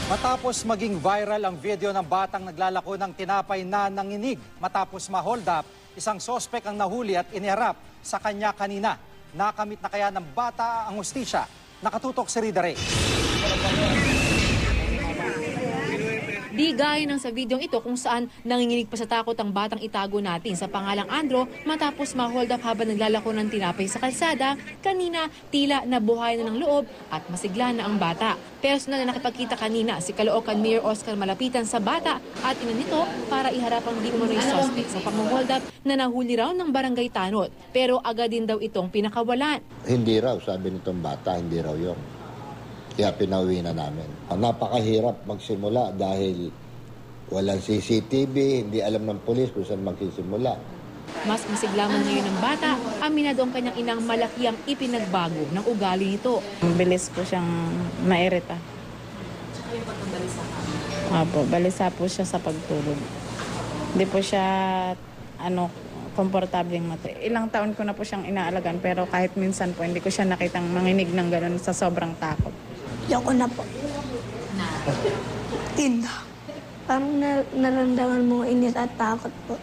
Matapos maging viral ang video ng batang naglalako ng tinapay na nanginig matapos ma-hold up, isang sospek ang nahuli at iniharap sa kanya kanina. Nakamit na kaya ng bata ang hustisya? Nakatutok si Rida Ray. Di gaya ng sa videong ito kung saan nanginginig pa sa takot ang batang itago natin sa pangalang Andro matapos ma-hold up habang naglalako ng tinapay sa kalsada, kanina tila nabuhay na ng loob at masigla na ang bata. Personal na nakipagkita kanina si Caloocan Mayor Oscar Malapitan sa bata at ina nito para iharap ang di umano'y suspect sa pang-hold up na nahuli raw ng barangay Tanod. Pero agad din daw itong pinakawalan. Hindi raw, sabi nitong bata, hindi raw yun. Kaya pinauwi na namin. Napakahirap magsimula dahil walang CCTV, hindi alam ng pulis kung saan magsisimula. Mas masiglaman ngayon ng bata, aminado ang kanyang inang malaki ang ipinagbago ng ugali nito. Bilis po siyang mairita. Opo, balisa po siya sa pagtulog. Hindi po siya komportableng matulog. Ilang taon ko na po siyang inaalagaan pero kahit minsan po hindi ko siya nakitang manginig ng gano'n sa sobrang takot. Yoko na po. Tinda. Parang naramdaman mo init at takot po.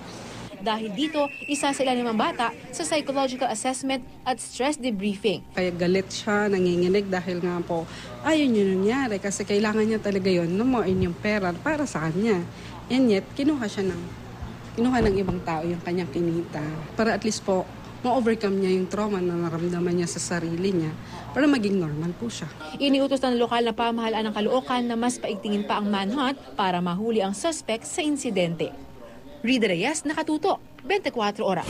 Dahil dito, isa sila ng mga bata sa psychological assessment at stress debriefing. Kaya galit siya, nanginginig dahil nga po ayun yun nangyari kasi kailangan niya talaga yun, numuin yung pera para sa kanya. And yet, kinuha ng ibang tao yung kanyang kinita para at least po ma-overcome niya yung trauma na naramdaman niya sa sarili niya para maging normal po siya. Iniutos ng lokal na pamahalaan ng Caloocan na mas paigtingin pa ang manhunt para mahuli ang suspect sa insidente. Rida Reyes, Nakatutok, 24 Oras.